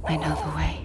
I know the way.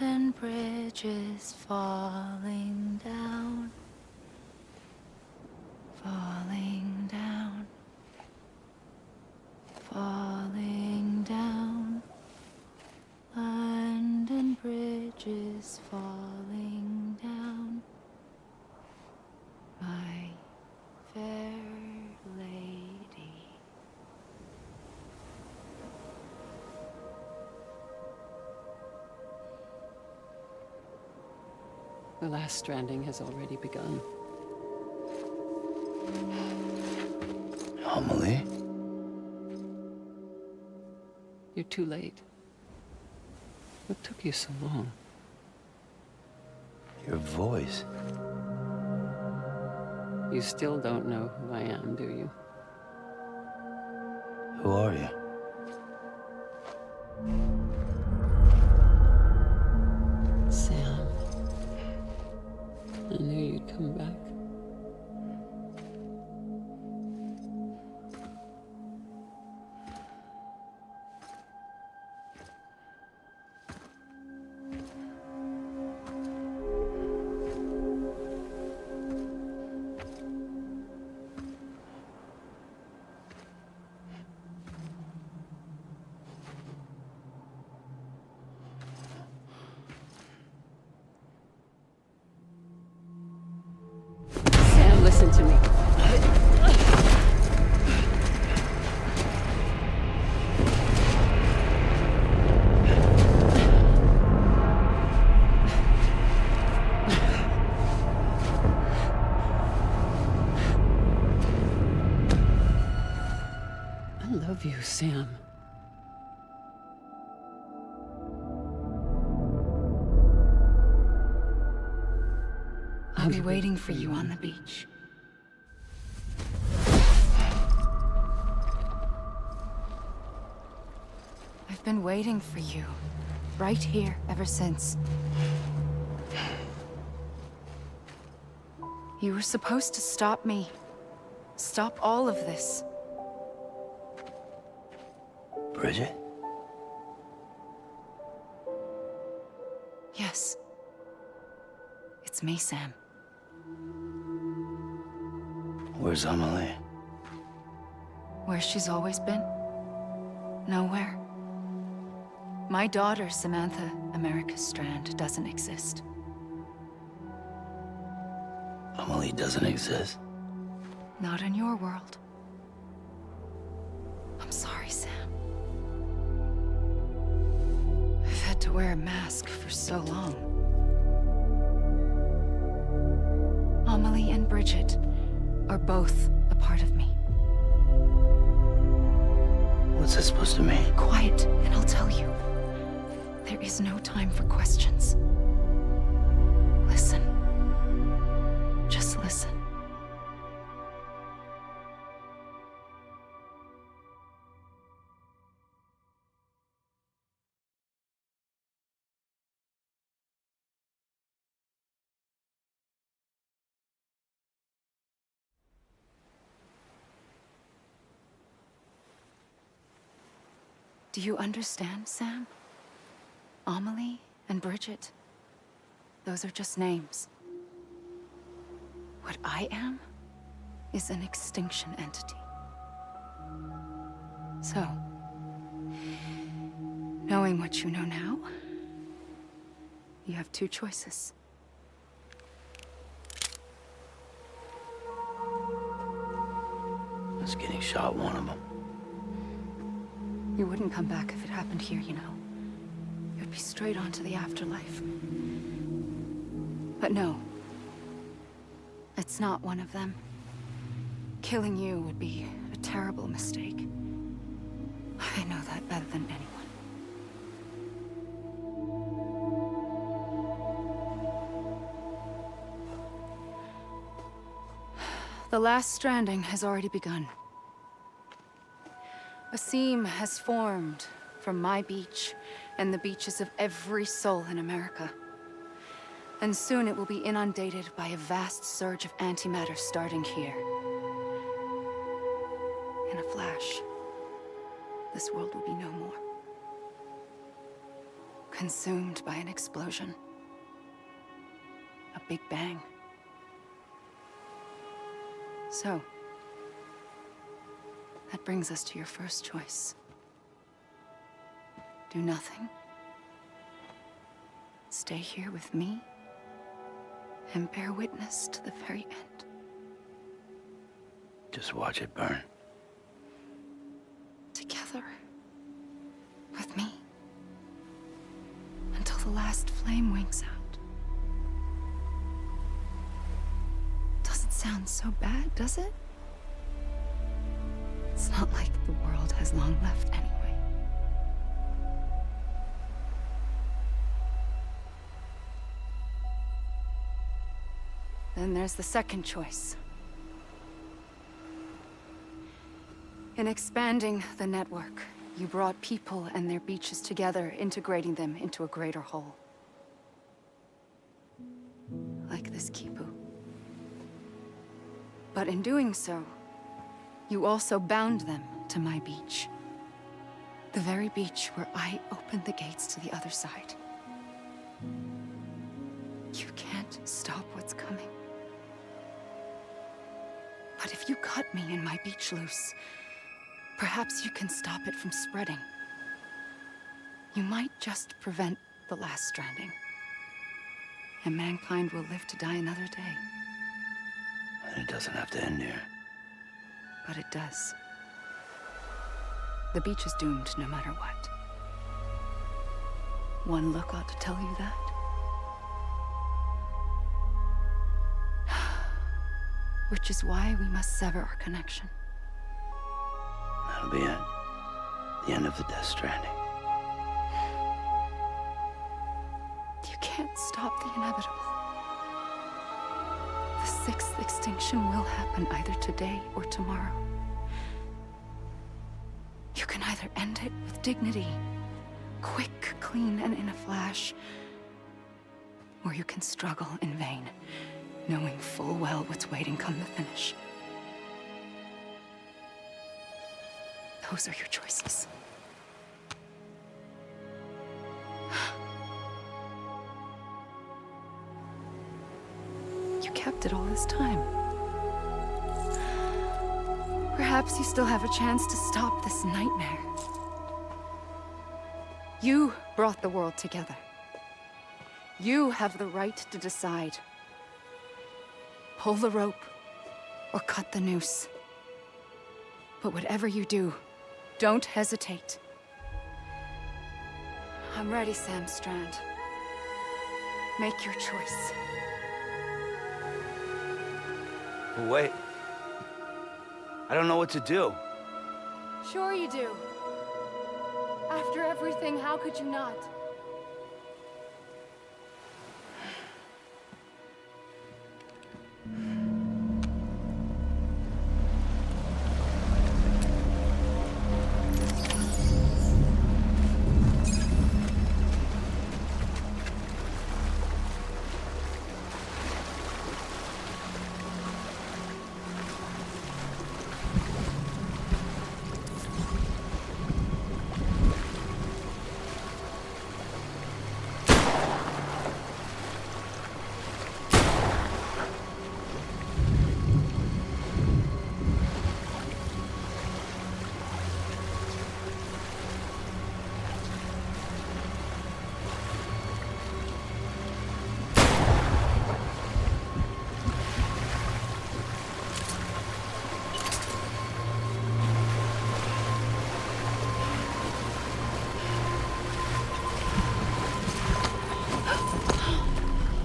And bridges falling down, falling down, falling down. London bridges falling down, my fair lady. The last stranding has already begun. Amelie? You're too late. What took you so long? Your voice. You still don't know who I am, do you? Who are you? Sam. I knew you'd come back. Sam, listen to me. I love you, Sam. I'll be waiting for you on the beach. I've been waiting for you, right here, ever since. You were supposed to stop me. Stop all of this. Bridget? Yes. It's me, Sam. Where's Amelie? Where she's always been. Nowhere. My daughter, Samantha America Strand, doesn't exist. Amelie doesn't exist? Not in your world. I'm sorry, Sam. I've had to wear a mask for so long. Amelie and Bridget are both a part of me. What's that supposed to mean? Quiet, and I'll tell you. There is no time for questions. Listen. Just listen. Do you understand, Sam? Amelie and Bridget, those are just names. What I am is an extinction entity. So, knowing what you know now, you have two choices. Is getting shot one of them? You wouldn't come back if it happened here, you know. You'd be straight on to the afterlife. But no. It's not one of them. Killing you would be a terrible mistake. I know that better than anyone. The last stranding has already begun. A seam has formed from my beach and the beaches of every soul in America. And soon it will be inundated by a vast surge of antimatter starting here. In a flash, this world will be no more. Consumed by an explosion. A big bang. So, that brings us to your first choice. Do nothing. Stay here with me and bear witness to the very end. Just watch it burn. Together. With me. Until the last flame winks out. Doesn't sound so bad, does it? It's not like the world has long left anyway. Then there's the second choice. In expanding the network, you brought people and their beaches together, integrating them into a greater whole. Like this Kipu. But in doing so, you also bound them to my beach. The very beach where I opened the gates to the other side. You can't stop what's coming. But if you cut me and my beach loose, perhaps you can stop it from spreading. You might just prevent the last stranding. And mankind will live to die another day. And it doesn't have to end here. But it does. The beach is doomed no matter what. One look ought to tell you that. Which is why we must sever our connection. That'll be it. The end of the Death Stranding. You can't stop the inevitable. The sixth extinction will happen either today or tomorrow. You can either end it with dignity, quick, clean, and in a flash, or you can struggle in vain, knowing full well what's waiting come the finish. Those are your choices. You kept it all this time. Perhaps you still have a chance to stop this nightmare. You brought the world together. You have the right to decide. Pull the rope, or cut the noose. But whatever you do, don't hesitate. I'm ready, Sam Strand. Make your choice. But wait. I don't know what to do. Sure you do. After everything, how could you not?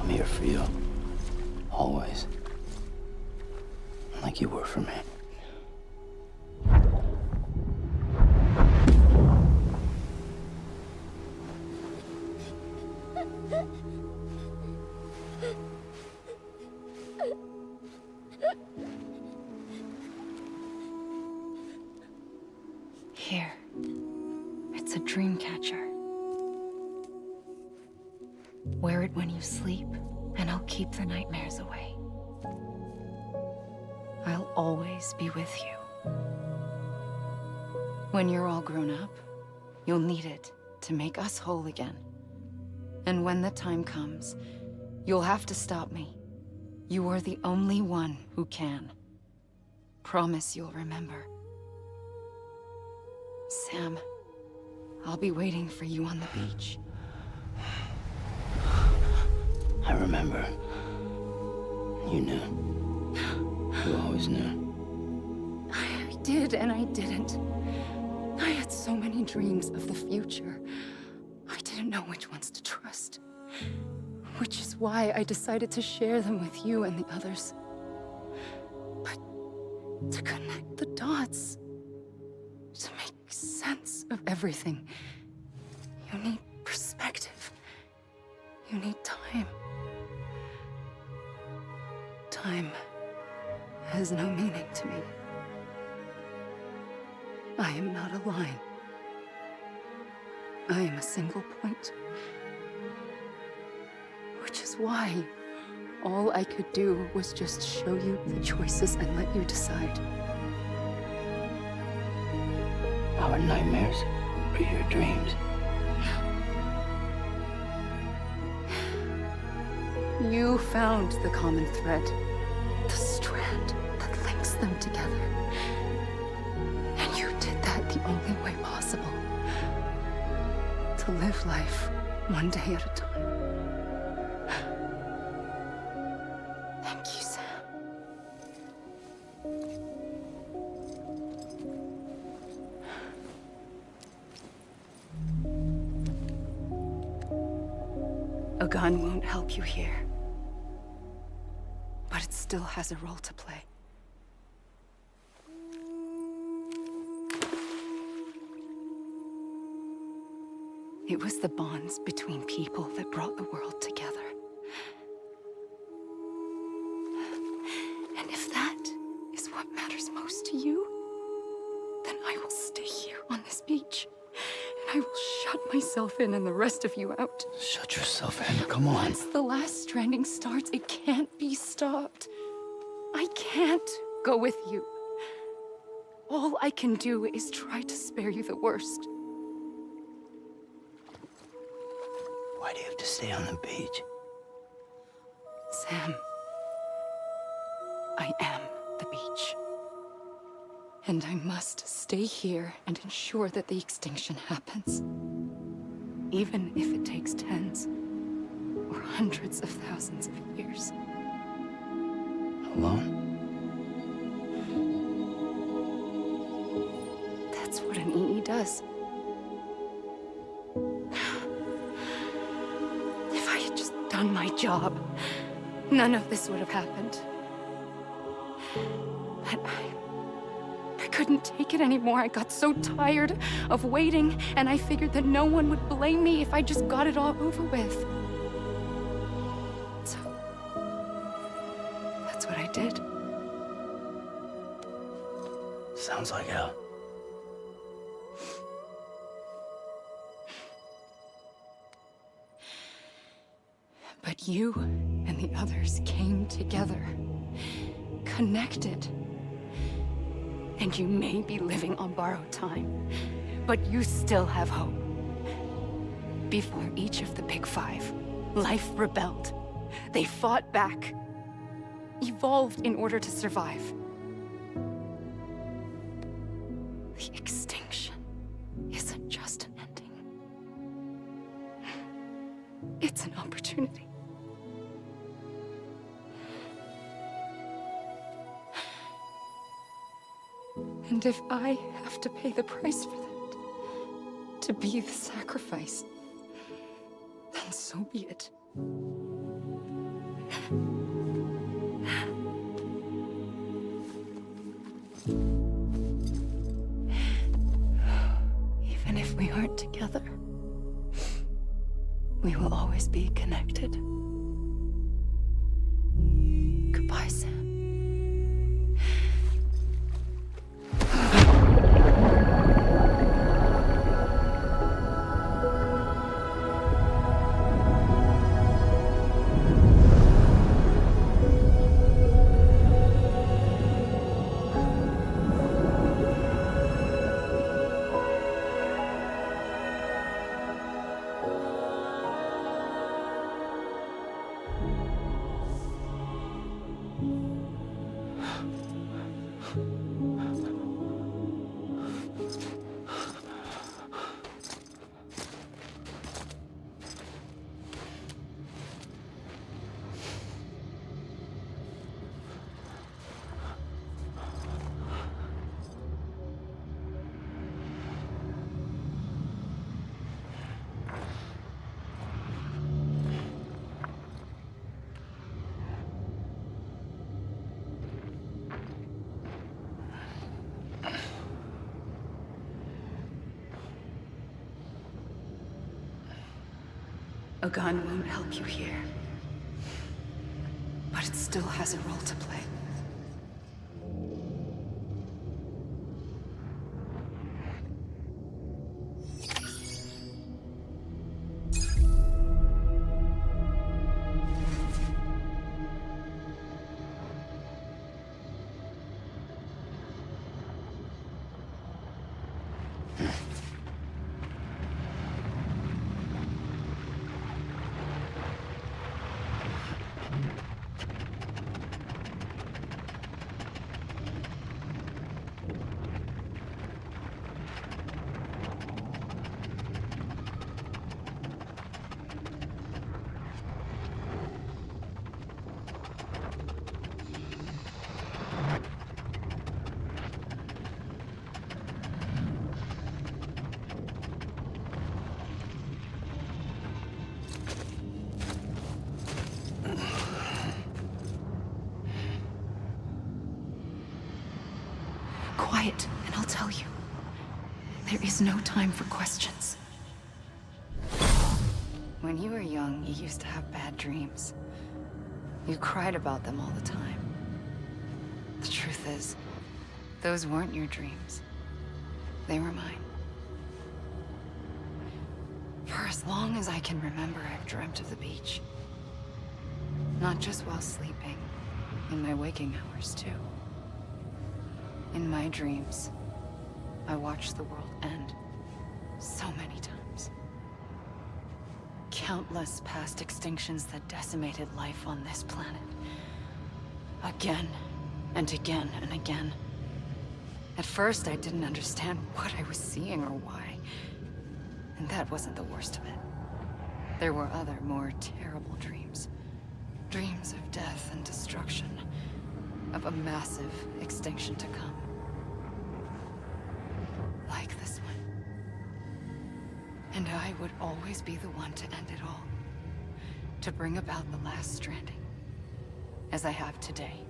I'm here for you. Always. Like you were for me. Here. It's a dream catcher. Wear it when you sleep, and I'll keep the nightmares away. I'll always be with you. When you're all grown up, you'll need it to make us whole again. And when the time comes, you'll have to stop me. You are the only one who can. Promise you'll remember. Sam, I'll be waiting for you on the beach. I remember. You knew. You always knew. I did and I didn't. I had so many dreams of the future. I didn't know which ones to trust. Which is why I decided to share them with you and the others. But to connect the dots, to make sense of everything, you need perspective. You need time. Time has no meaning to me. I am not a line. I am a single point. Which is why all I could do was just show you the choices and let you decide. Our nightmares are your dreams. You found the common thread, the strand that links them together. And you did that the only way possible. To live life one day at a time. Thank you, Sam. A gun won't help you here. But it still has a role to play. It was the bonds between people that brought the world together. And if that is what matters most to you, then I will stay here on this beach, and I will shut myself in and the rest of you out. Shut yourself in. Come on. Once the last stranding starts, it can't be stopped. I can't go with you. All I can do is try to spare you the worst. Why do you have to stay on the beach? Sam, I am the beach. And I must stay here and ensure that the extinction happens. Even if it takes tens or hundreds of thousands of years. Alone? That's what an EE does. If I had just done my job, none of this would have happened. But I couldn't take it anymore. I got so tired of waiting, and I figured that no one would blame me if I just got it all over with. So, that's what I did. Sounds like hell. But you and the others came together, connected. And you may be living on borrowed time, but you still have hope. Before each of the Big Five, life rebelled. They fought back, evolved in order to survive. The extinction isn't just an ending. It's an opportunity. And if I have to pay the price for that, to be the sacrifice, then so be it. Even if we aren't together, we will always be connected. Goodbye, Sam. A gun won't help you here, but it still has a role to play. Quiet, and I'll tell you. There is no time for questions. When you were young, you used to have bad dreams. You cried about them all the time. The truth is, those weren't your dreams. They were mine. as long as I can remember, I've dreamt of the beach. Not just while sleeping, in my waking hours too. In my dreams, I watched the world end so many times. Countless past extinctions that decimated life on this planet. Again, and again, and again. At first, I didn't understand what I was seeing or why. And that wasn't the worst of it. There were other, more terrible dreams. Dreams of death and destruction. Of a massive extinction to come. Like this one. And I would always be the one to end it all. To bring about the last stranding. As I have today.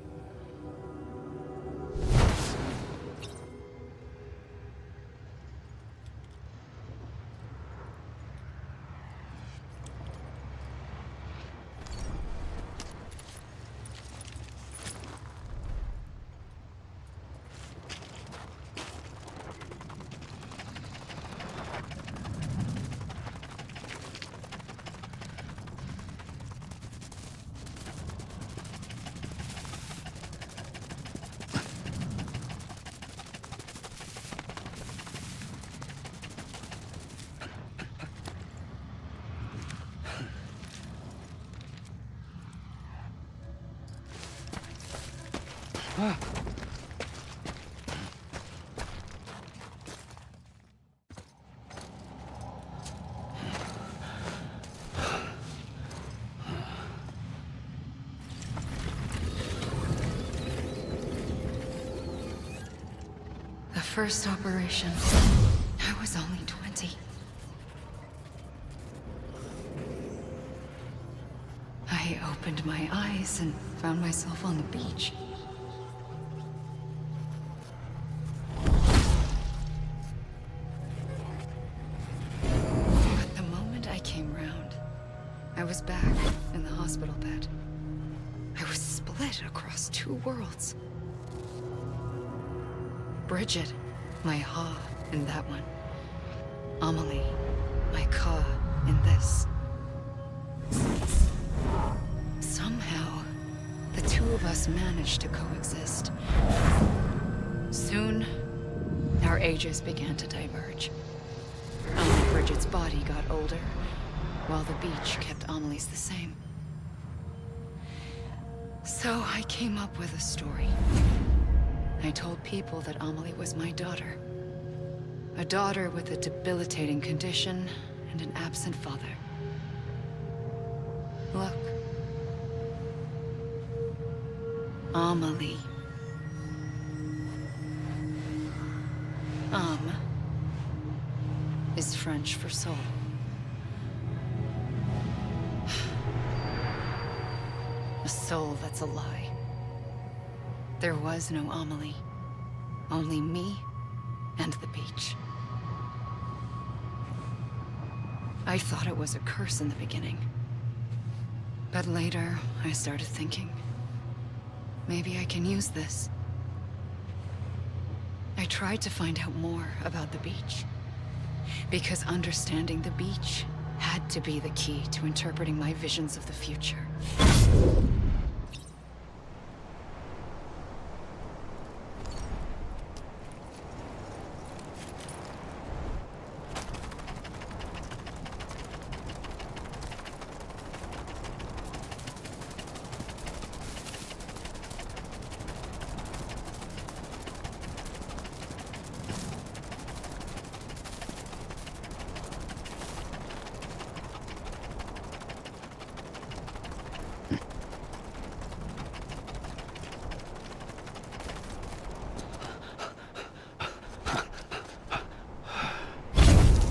The first operation, I was only 20. I opened my eyes and found myself on the beach. But the moment I came round, I was back in the hospital bed. I was split across two worlds. Bridget, my Ha in that one. Amelie, my Ka in this. Somehow, the two of us managed to coexist. Soon, our ages began to diverge. Only Bridget's body got older, while the beach kept Amelie's the same. So I came up with a story. I told people that Amelie was my daughter. A daughter with a debilitating condition and an absent father. Look. Amelie. Is French for soul. A soul that's a lie. There was no Amelie. Only me and the beach. I thought it was a curse in the beginning. But later, I started thinking, maybe I can use this. I tried to find out more about the beach. Because understanding the beach had to be the key to interpreting my visions of the future.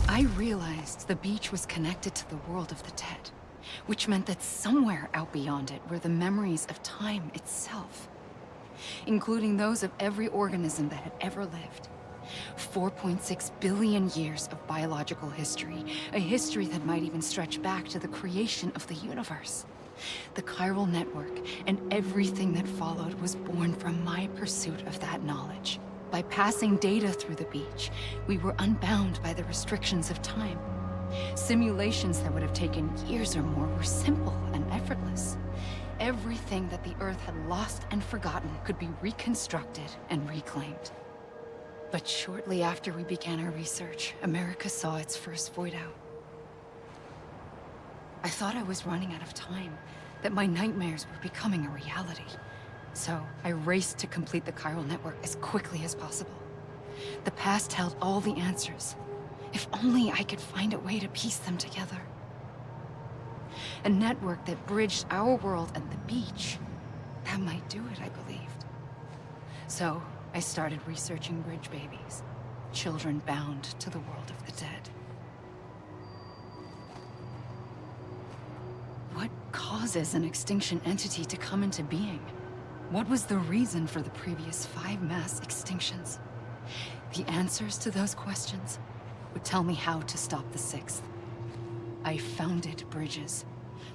I realized the beach was connected to the world of the dead, which meant that somewhere out beyond it were the memories of time itself, including those of every organism that had ever lived. 4.6 billion years of biological history, a history that might even stretch back to the creation of the universe. The chiral network and everything that followed was born from my pursuit of that knowledge. By passing data through the beach, we were unbound by the restrictions of time. Simulations that would have taken years or more were simple and effortless. Everything that the Earth had lost and forgotten could be reconstructed and reclaimed. But shortly after we began our research, America saw its first void out. I thought I was running out of time, that my nightmares were becoming a reality. So I raced to complete the chiral network as quickly as possible. The past held all the answers. If only I could find a way to piece them together. A network that bridged our world and the beach. That might do it, I believed. So I started researching bridge babies, children bound to the world of the dead. What causes an extinction entity to come into being? What was the reason for the previous 5 mass extinctions? The answers to those questions would tell me how to stop the 6th. I founded bridges,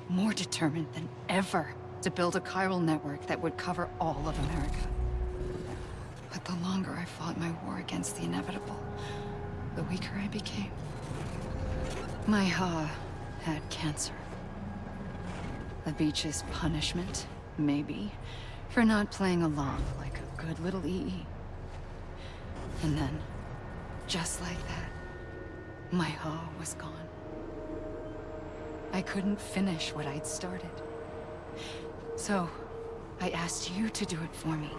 more determined than ever to build a chiral network that would cover all of America. But the longer I fought my war against the inevitable, the weaker I became. My Ha had cancer. The beach's punishment, maybe, for not playing along like a good little EE. And then, just like that, my Ha was gone. I couldn't finish what I'd started. So, I asked you to do it for me.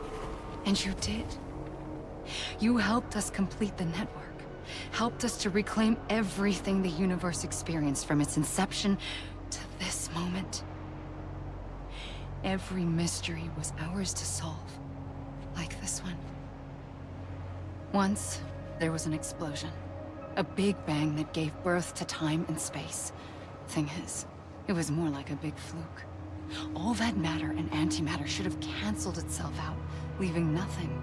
And you did. You helped us complete the network. Helped us to reclaim everything the universe experienced from its inception to this moment. Every mystery was ours to solve. Like this one. Once, there was an explosion. A big bang that gave birth to time and space. Thing is, it was more like a big fluke. All that matter and antimatter should have canceled itself out, leaving nothing.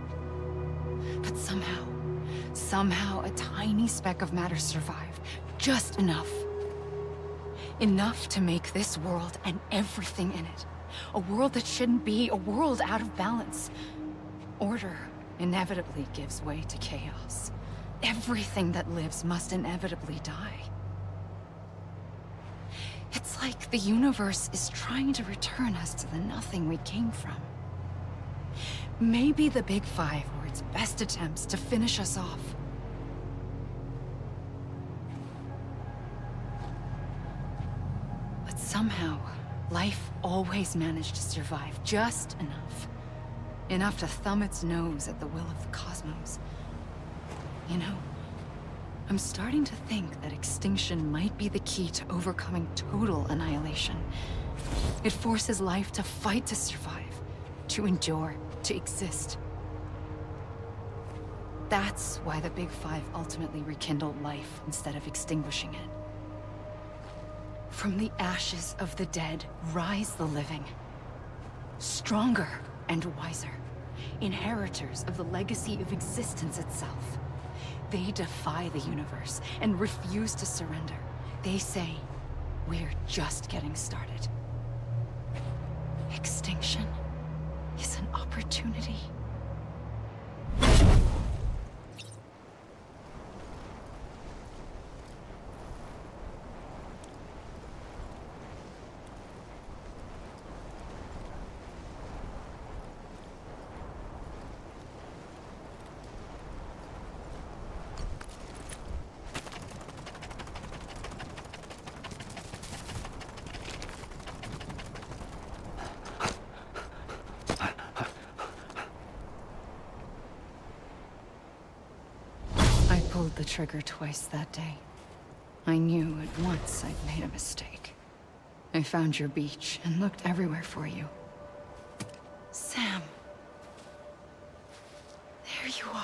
But somehow a tiny speck of matter survived. Just enough. Enough to make this world and everything in it. A world that shouldn't be, a world out of balance. Order inevitably gives way to chaos. Everything that lives must inevitably die. It's like the universe is trying to return us to the nothing we came from. Maybe the Big Five were its best attempts to finish us off. But somehow, life always managed to survive just enough. Enough to thumb its nose at the will of the cosmos. You know, I'm starting to think that extinction might be the key to overcoming total annihilation. It forces life to fight to survive, to endure, to exist. That's why the Big Five ultimately rekindled life instead of extinguishing it. From the ashes of the dead rise the living. Stronger and wiser. Inheritors of the legacy of existence itself. They defy the universe and refuse to surrender. They say, we're just getting started. Extinction is an opportunity. I pulled the trigger twice that day. I knew at once I'd made a mistake. I found your beach and looked everywhere for you. Sam. There you are.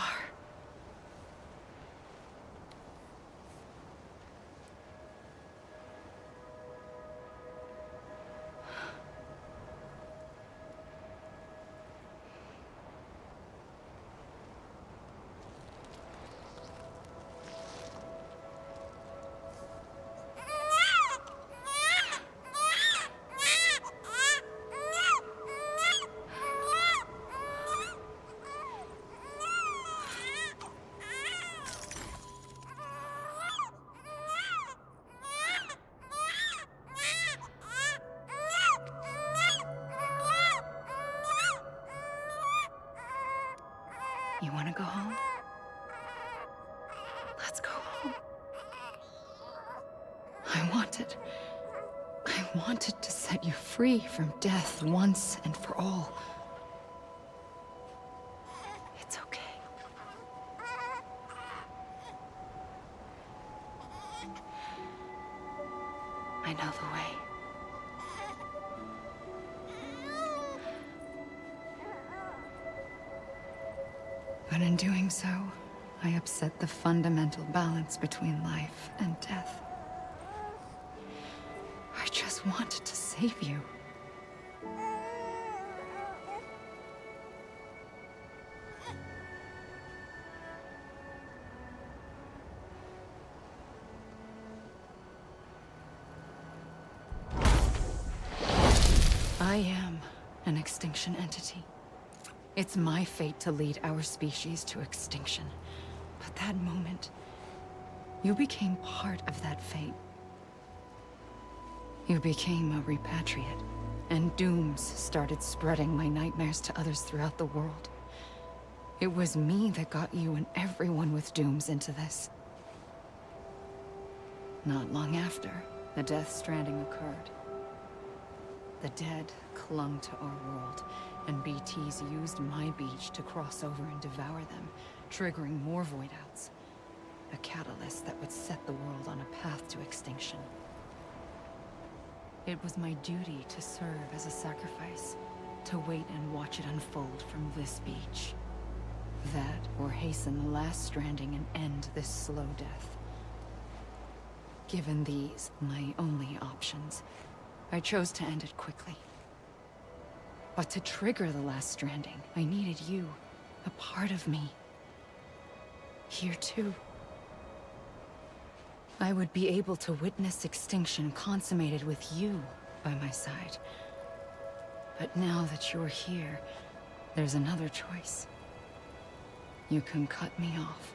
You want to go home? Let's go home. I wanted to set you free from death once and for all. It's okay. I know the way. But in doing so, I upset the fundamental balance between life and death. I just wanted to save you. I am an extinction entity. It's my fate to lead our species to extinction. But that moment, you became part of that fate. You became a repatriate, and dooms started spreading my nightmares to others throughout the world. It was me that got you and everyone with dooms into this. Not long after, the Death Stranding occurred. The dead clung to our world, and BTs used my beach to cross over and devour them, triggering more void outs. A catalyst that would set the world on a path to extinction. It was my duty to serve as a sacrifice, to wait and watch it unfold from this beach. That, or hasten the last stranding and end this slow death. Given these, my only options, I chose to end it quickly. But to trigger the last stranding, I needed you, a part of me. Here too. I would be able to witness extinction consummated with you by my side. But now that you're here, there's another choice. You can cut me off.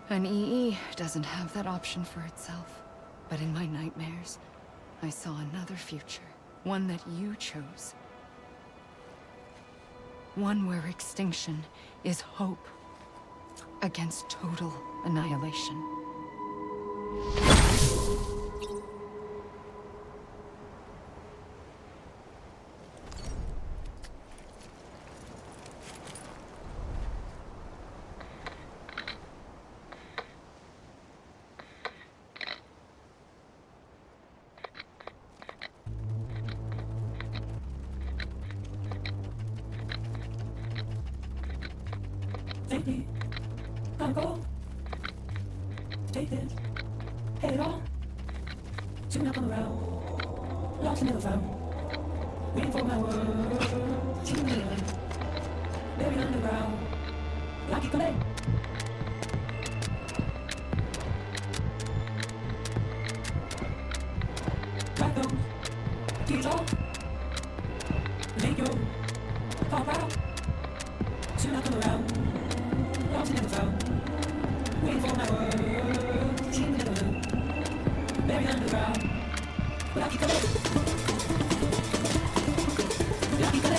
An EE doesn't have that option for itself. But in my nightmares, I saw another future. One that you chose. One where extinction is hope against total annihilation. Take me. Can't go. Take this. Hit it all. Shooting up on the road. Lost in the phone. Waiting for my word. Shooting in the wind. Buried underground. Like it could. Right those. Tears off. Make you. Pop out. Shooting up on the road. Lost in the phone. Waiting for my word. Shooting in the wind. Buried underground. Like it could. Like it could.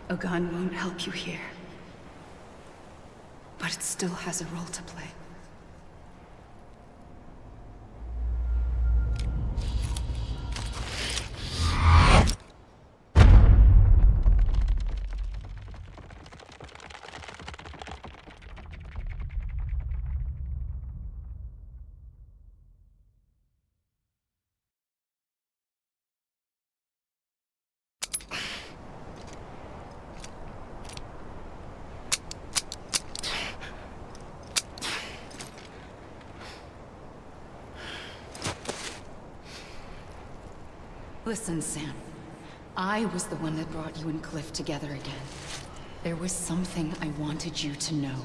A gun won't help you here. But it still has a role to play. Listen, Sam. I was the one that brought you and Cliff together again. There was something I wanted you to know.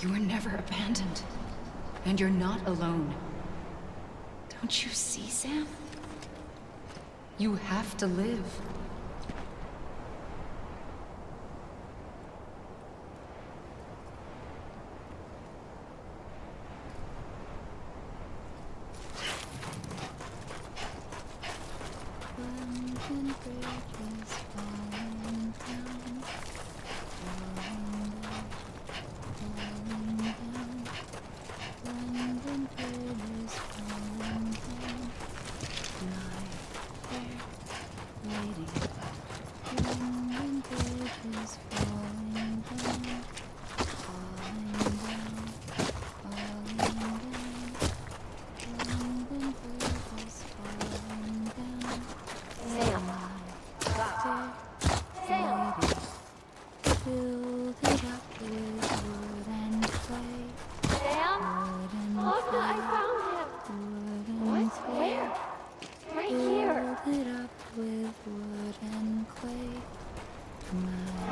You were never abandoned. And you're not alone. Don't you see, Sam? You have to live.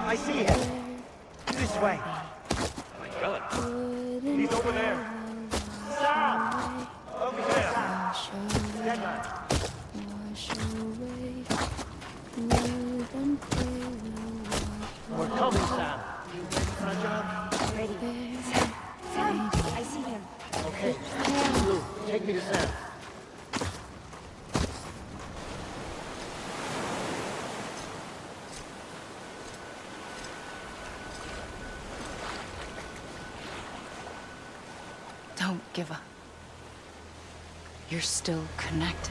I see him. This way. Oh my god. He's over there. Sam! Over there. Dead man. We're coming, Sam. You ready for a job? Ready. Sam, I see him. Okay. Lou, take me to Sam. Don't give up. You're still connected.